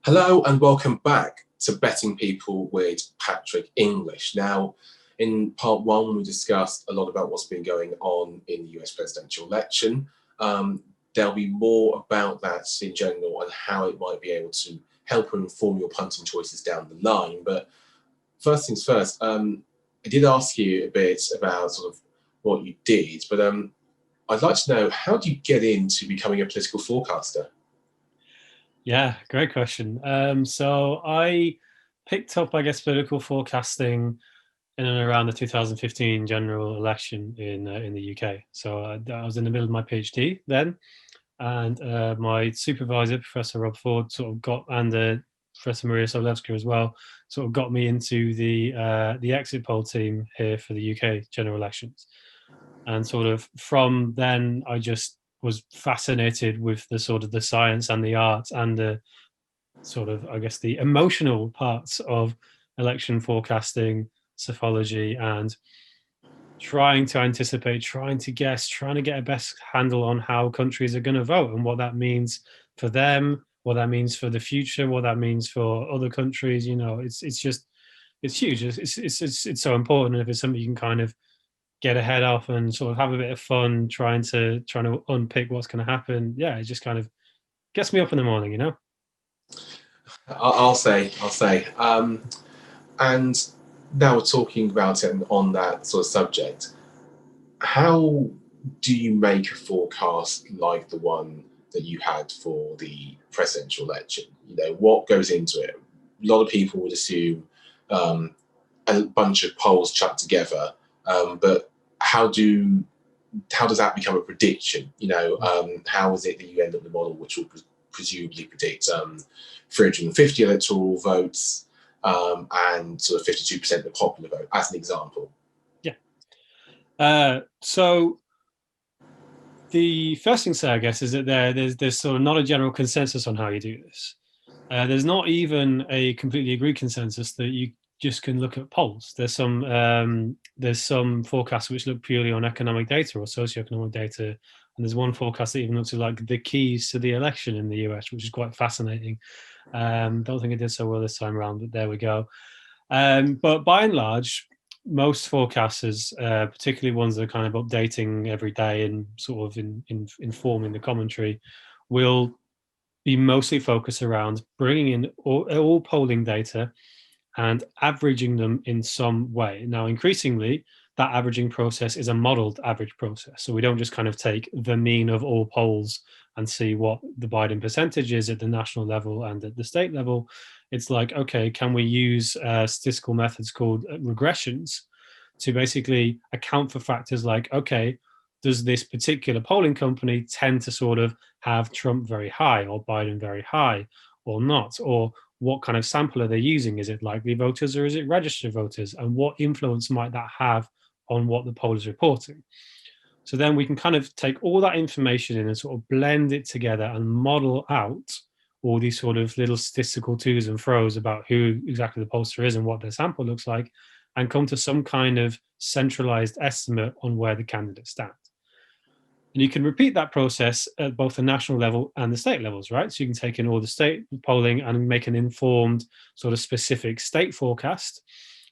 Hello and welcome back to Betting People with Patrick English. Now, in part one, we discussed a lot about what's been going on in the US presidential election. There'll be more about that in general and how it might be able to help inform your punting choices down the line. But first things first, I did ask you a bit about sort of what you did, but I'd like to know, how do you get into becoming a political forecaster? Yeah, great question. So I picked up, I guess, political forecasting in and around the 2015 general election in the UK. So I was in the middle of my PhD then, and my supervisor, Professor Rob Ford, sort of got, and Professor Maria Solewska as well, sort of got me into the exit poll team here for the UK general elections. And sort of from then, I just was fascinated with the sort of the science and the art and the sort of, I guess, the emotional parts of election forecasting, psephology, and trying to anticipate, trying to guess, trying to get a best handle on how countries are going to vote and what that means for them, what that means for the future, what that means for other countries. It's just it's huge. It's so important. And if it's something you can kind of get ahead of and sort of have a bit of fun trying to unpick what's going to happen, yeah, it just kind of gets me up in the morning. I'll say. And now we're talking about it on that sort of subject. How do you make a forecast like the one that you had for the presidential election? What goes into it? A lot of people would assume um, a bunch of polls chucked together, but how do how does that become a prediction? How is it that you end up with a model which will presumably predict 350 electoral votes and sort of 52% of the popular vote, as an example? Yeah. So the first thing to say, I guess, is that there's sort of not a general consensus on how you do this. There's not even a completely agreed consensus that you just can look at polls. There's some forecasts which look purely on economic data or socioeconomic data, and there's one forecast that even looks at like the keys to the election in the US, which is quite fascinating. Don't think it did so well this time around, but there we go. But by and large, most forecasters, particularly ones that are kind of updating every day and sort of informing the commentary, will be mostly focused around bringing in all polling data and averaging them in some way. Now, increasingly, that averaging process is a modeled average process. So we don't just kind of take the mean of all polls and see what the Biden percentage is at the national level and at the state level. It's like, okay, can we use statistical methods called regressions to basically account for factors like, okay, does this particular polling company tend to sort of have Trump very high or Biden very high or not? Or what kind of sample are they using? Is it likely voters or is it registered voters? And what influence might that have on what the poll is reporting? So then we can kind of take all that information in and sort of blend it together and model out all these sort of little statistical twos and fro's about who exactly the pollster is and what their sample looks like, and come to some kind of centralized estimate on where the candidates stand. And you can repeat that process at both the national level and the state levels, right? So you can take in all the state polling and make an informed sort of specific state forecast,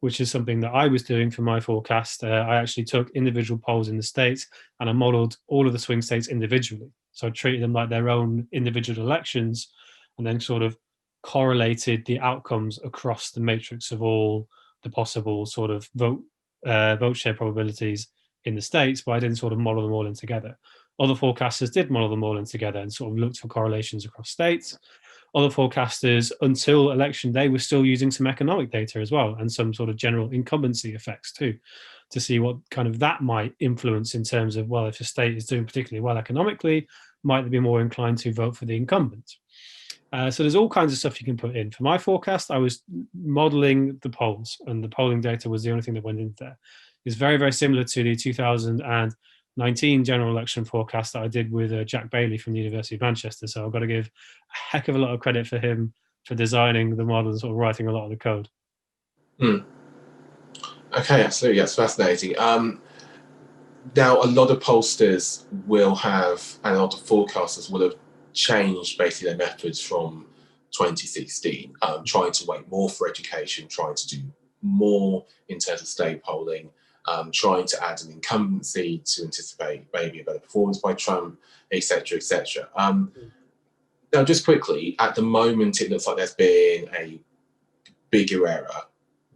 which is something that I was doing for my forecast. I actually took individual polls in the states and I modeled all of the swing states individually. So I treated them like their own individual elections and then sort of correlated the outcomes across the matrix of all the possible sort of vote share probabilities in the states, but I didn't sort of model them all in together. Other forecasters did model them all in together and sort of looked for correlations across states. Other forecasters, until election day, were still using some economic data as well and some sort of general incumbency effects too, to see what kind of that might influence in terms of, well, if a state is doing particularly well economically, might they be more inclined to vote for the incumbent? So there's all kinds of stuff you can put in. For my forecast, I was modeling the polls, and the polling data was the only thing that went into there. It's very, very similar to the 2019 general election forecast that I did with Jack Bailey from the University of Manchester. So I've got to give a heck of a lot of credit for him for designing the model and sort of writing a lot of the code. Hmm. Okay, absolutely. That's fascinating. Now, a lot of pollsters will have, and a lot of forecasters will have changed basically their methods from 2016, trying to wait more for education, trying to do more in terms of state polling, trying to add an incumbency to anticipate maybe a better performance by Trump, etc., etc. Now, just quickly, at the moment, it looks like there's been a bigger error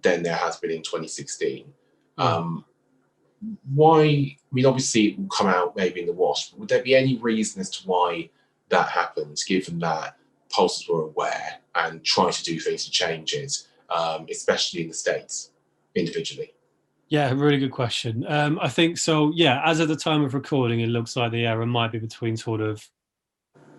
than there has been in 2016. Why? I mean, obviously, it will come out maybe in the wash. But would there be any reason as to why that happened, given that pollsters were aware and trying to do things to change it, especially in the States, individually? Yeah, really good question. I think so. Yeah, as of the time of recording, it looks like the error might be between sort of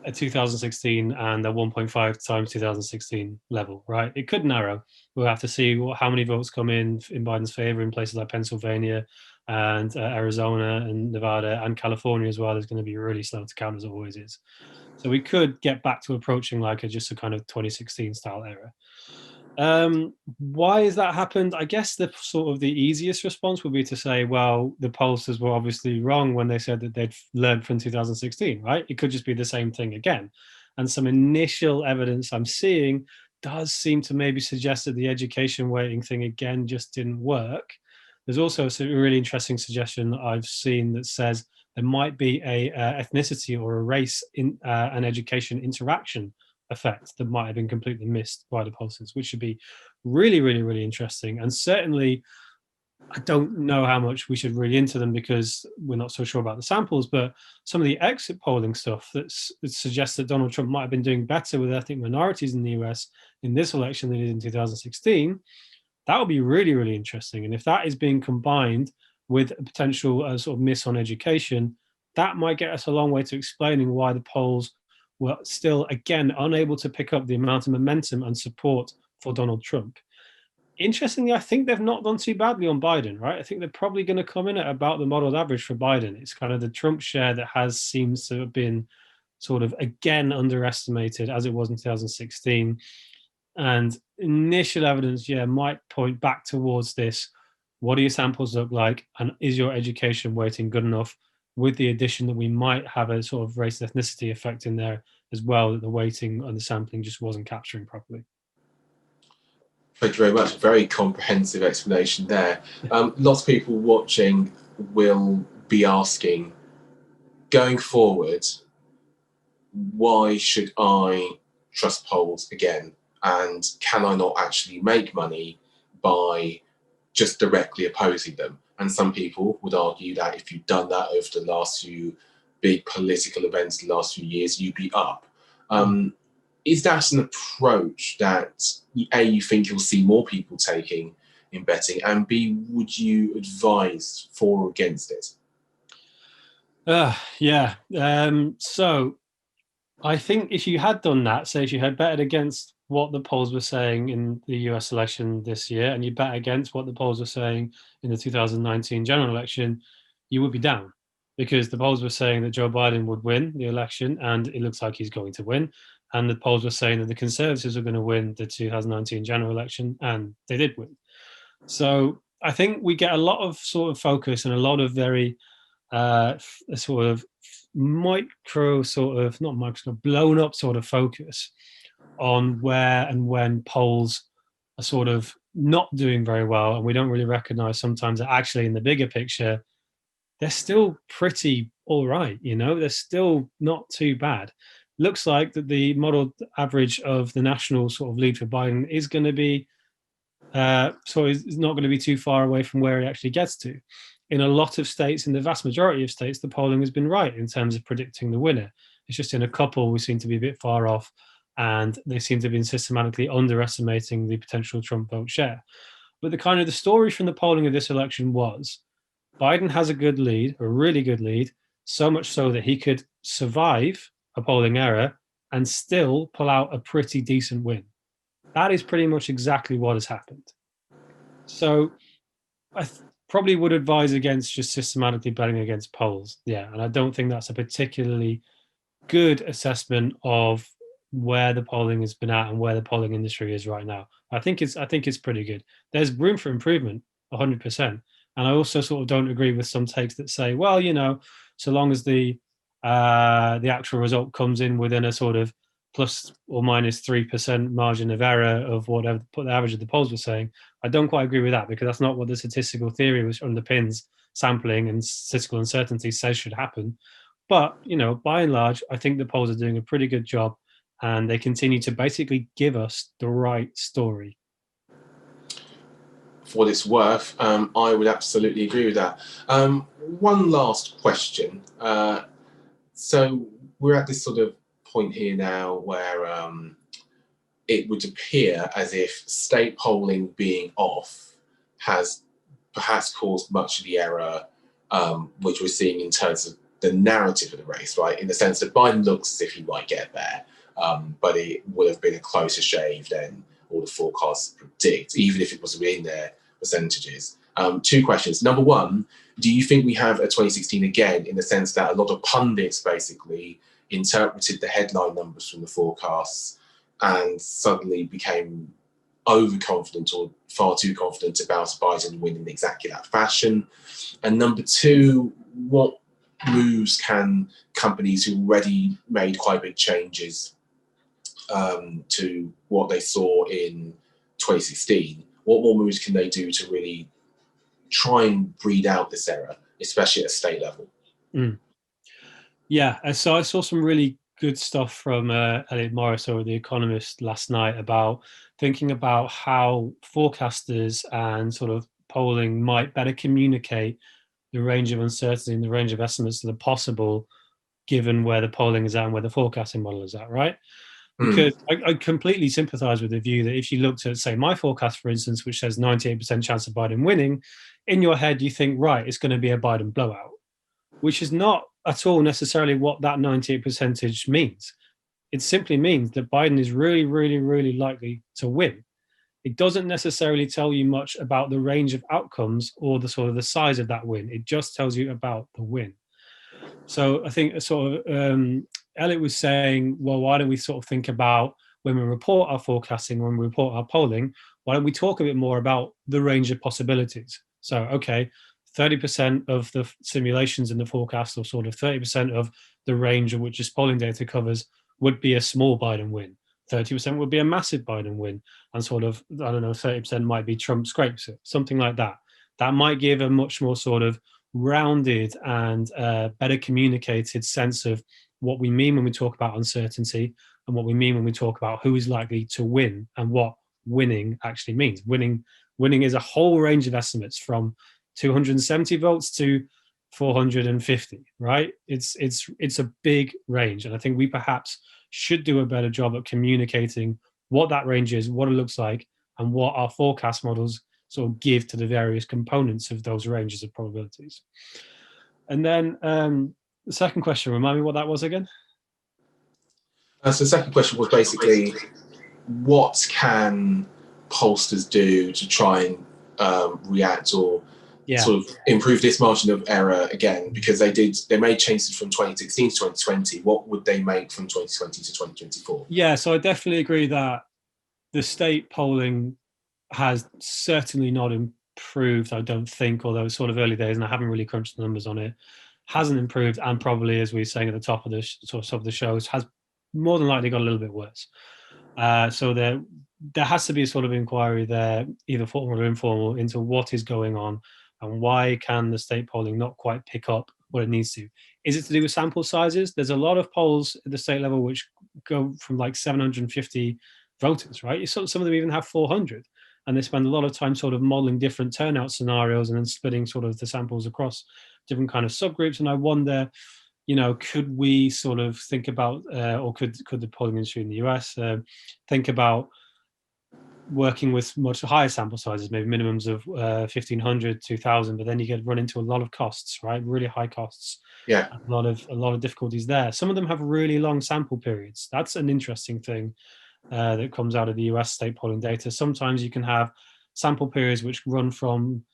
a 2016 and a 1.5 times 2016 level, right? It could narrow. We'll have to see how many votes come in Biden's favor in places like Pennsylvania and Arizona and Nevada and California as well. Is going to be really slow to count, as it always is. So we could get back to approaching like just a kind of 2016 style error. Why has that happened? I guess the sort of the easiest response would be to say, well, the pollsters were obviously wrong when they said that they'd learned from 2016, right? It could just be the same thing again. And some initial evidence I'm seeing does seem to maybe suggest that the education weighting thing again just didn't work. There's also a really interesting suggestion that I've seen that says there might be a ethnicity or a race in an education interaction effect that might have been completely missed by the pollsters, which should be really, really, really interesting. And certainly, I don't know how much we should read into them because we're not so sure about the samples, but some of the exit polling stuff that suggests that Donald Trump might have been doing better with ethnic minorities in the US in this election than he did in 2016, that would be really, really interesting. And if that is being combined with a potential sort of miss on education, that might get us a long way to explaining why the polls were still, again, unable to pick up the amount of momentum and support for Donald Trump. Interestingly, I think they've not done too badly on Biden, right? I think they're probably going to come in at about the modeled average for Biden. It's kind of the Trump share that seems to have been sort of again underestimated as it was in 2016. And initial evidence, might point back towards this. What do your samples look like? And is your education weighting good enough? With the addition that we might have a sort of race ethnicity effect in there as well, that the weighting and the sampling just wasn't capturing properly. Thank you very much. Very comprehensive explanation there. Lots of people watching will be asking, going forward, why should I trust polls again? And can I not actually make money by just directly opposing them? And some people would argue that if you've done that over the last few big political events, the last few years, you'd be up. Is that an approach that A, you think you'll see more people taking in betting, and B, would you advise for or against it? Yeah. So I think if you had done that, say if you had betted against what the polls were saying in the US election this year, and you bet against what the polls were saying in the 2019 general election, you would be down because the polls were saying that Joe Biden would win the election, and it looks like he's going to win. And the polls were saying that the Conservatives were going to win the 2019 general election, and they did win. So I think we get a lot of sort of focus and a lot of very sort of micro sort of not micro blown up sort of focus on where and when polls are sort of not doing very well, and we don't really recognize sometimes that actually in the bigger picture they're still pretty all right. They're still not too bad. Looks like that the model average of the national sort of lead for Biden is going to be so it's not going to be too far away from where it actually gets to. In a lot of states, in the vast majority of states, the polling has been right in terms of predicting the winner. It's just in a couple we seem to be a bit far off, and they seem to have been systematically underestimating the potential Trump vote share. But the story from the polling of this election was Biden has a good lead, a really good lead, so much so that he could survive a polling error and still pull out a pretty decent win. That is pretty much exactly what has happened. So I probably would advise against just systematically betting against polls. Yeah, and I don't think that's a particularly good assessment of where the polling has been at and where the polling industry is right now. I think it's pretty good. There's room for improvement, 100%. And I also sort of don't agree with some takes that say, well, so long as the actual result comes in within a sort of plus or minus 3% margin of error of whatever the average of the polls were saying. I don't quite agree with that, because that's not what the statistical theory which underpins sampling and statistical uncertainty says should happen. But, by and large, I think the polls are doing a pretty good job, and they continue to basically give us the right story. For what it's worth, I would absolutely agree with that. One last question. So we're at this sort of point here now where it would appear as if state polling being off has perhaps caused much of the error, which we're seeing in terms of the narrative of the race, right? In the sense that Biden looks as if he might get there, but it would have been a closer shave than all the forecasts predict, even if it was within their percentages. Two questions. Number one, do you think we have a 2016 again, in the sense that a lot of pundits basically interpreted the headline numbers from the forecasts and suddenly became overconfident or far too confident about Biden winning in exactly that fashion? And number two, what moves can companies who already made quite big changes to what they saw in 2016, what more moves can they do to really try and breed out this error, especially at a state level? Yeah, so I saw some really good stuff from Elliot Morris over The Economist last night about thinking about how forecasters and sort of polling might better communicate the range of uncertainty and the range of estimates that are possible, given where the polling is at and where the forecasting model is at, right? Because I completely sympathize with the view that if you looked at, say, my forecast, for instance, which says 98% chance of Biden winning, in your head, you think, right, it's going to be a Biden blowout, which is not at all necessarily what that 98 percentage means. It simply means that Biden is really, really, really likely to win. It doesn't necessarily tell you much about the range of outcomes or the sort of the size of that win. It just tells you about the win. So I think Elliot was saying, well, why don't we sort of think about, when we report our forecasting, when we report our polling, why don't we talk a bit more about the range of possibilities? So, okay, 30% of the simulations in the forecast, or sort of 30% of the range of which this polling data covers, would be a small Biden win. 30% would be a massive Biden win. And sort of, I don't know, 30% might be Trump scrapes it, something like that. That might give a much more sort of rounded and better communicated sense of what we mean when we talk about uncertainty, and what we mean when we talk about who is likely to win and what winning actually means. Winning is a whole range of estimates, from 270 votes to 450, right? It's a big range, and I think we perhaps should do a better job at communicating what that range is, what it looks like, and what our forecast models sort of give to the various components of those ranges of probabilities. And then the second question, remind me what that was again? So the second question was basically, what can pollsters do to try and react or sort of improve this margin of error again? Because they made changes from 2016 to 2020. What would they make from 2020 to 2024? Yeah, so I definitely agree that the state polling has certainly not improved, I don't think, although it's sort of early days and I haven't really crunched the numbers on it. Hasn't improved, and probably, as we were saying at the top of the shows, has more than likely got a little bit worse. So there has to be a sort of inquiry there, either formal or informal, into what is going on and why can the state polling not quite pick up what it needs to. Is it to do with sample sizes? There's a lot of polls at the state level which go from like 750 voters, right? Some of them even have 400, and they spend a lot of time sort of modeling different turnout scenarios and then splitting sort of the samples across different kind of subgroups. And I wonder, could we sort of think about, or could the polling industry in the US think about working with much higher sample sizes, maybe minimums of 1,500, 2,000, but then you get run into a lot of costs, right? Really high costs. Yeah, a lot of difficulties there. Some of them have really long sample periods. That's an interesting thing that comes out of the US state polling data. Sometimes you can have sample periods which run from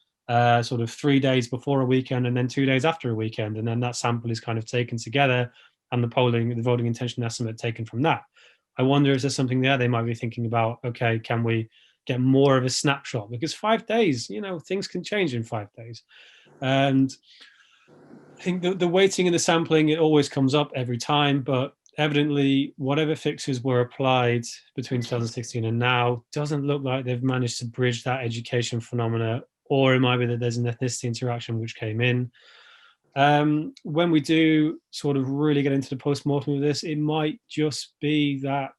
sort of 3 days before a weekend and then 2 days after a weekend, and then that sample is kind of taken together, and the voting intention estimate taken from that. I wonder, is there something there they might be thinking about? Okay, can we get more of a snapshot? Because 5 days, things can change in 5 days. And I think the weighting and the sampling, it always comes up every time, but evidently, whatever fixes were applied between 2016 and now doesn't look like they've managed to bridge that education phenomena, or it might be that there's an ethnicity interaction which came in. When we do sort of really get into the post-mortem of this, it might just be that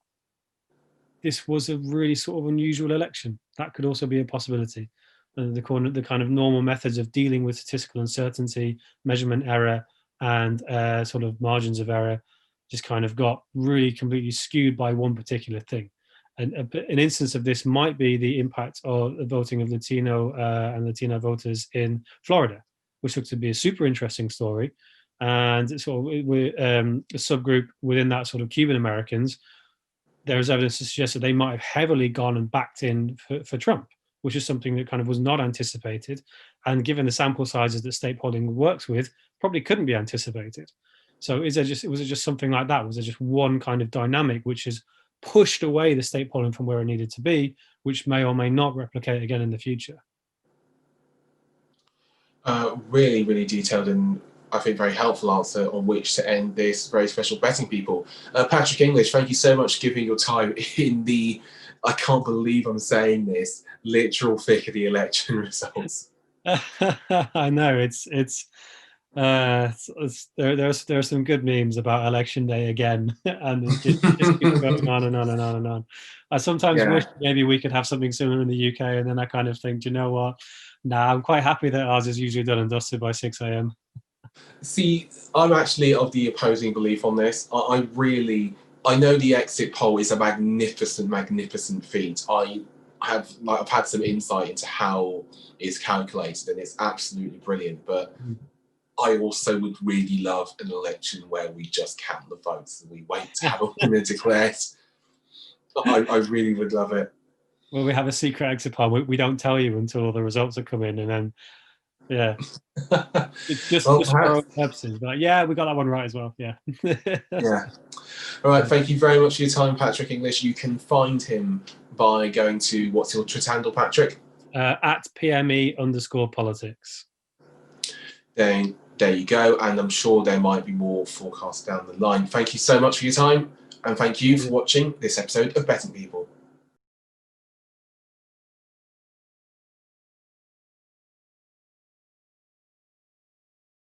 this was a really sort of unusual election. That could also be a possibility. The kind of normal methods of dealing with statistical uncertainty, measurement error, and sort of margins of error just kind of got really completely skewed by one particular thing. And an instance of this might be the impact of the voting of Latino and Latina voters in Florida, which looks to be a super interesting story. And sort of we're a subgroup within that, sort of Cuban Americans. There is evidence to suggest that they might have heavily gone and backed in for Trump, which is something that kind of was not anticipated. And given the sample sizes that state polling works with, probably couldn't be anticipated. So was it just something like that? Was there just one kind of dynamic which has pushed away the state polling from where it needed to be, which may or may not replicate again in the future? Really, really detailed and I think very helpful answer on which to end this very special betting people. Patrick English, thank you so much for giving your time in the, I can't believe I'm saying this, literal thick of the election results. I know there are some good memes about election day again, and it just keeps going on and on and on and on. I sometimes wish maybe we could have something similar in the UK, and then I kind of think, do you know what? Nah, I'm quite happy that ours is usually done and dusted by 6 a.m. See, I'm actually of the opposing belief on this. I know the exit poll is a magnificent, magnificent feat. I've had some insight into how it's calculated, and it's absolutely brilliant. But I also would really love an election where we just count the votes and we wait to have a winner declared. I really would love it. Well, we have a secret exit poll. We don't tell you until all the results are come in, and then it's just for our own purposes. But yeah, we got that one right as well. Yeah. Yeah. All right. Thank you very much for your time, Patrick English. You can find him by going to, what's your Twitter handle, Patrick? At PME_politics. There you go. And I'm sure there might be more forecasts down the line. Thank you so much for your time. And thank you for watching this episode of Betting People.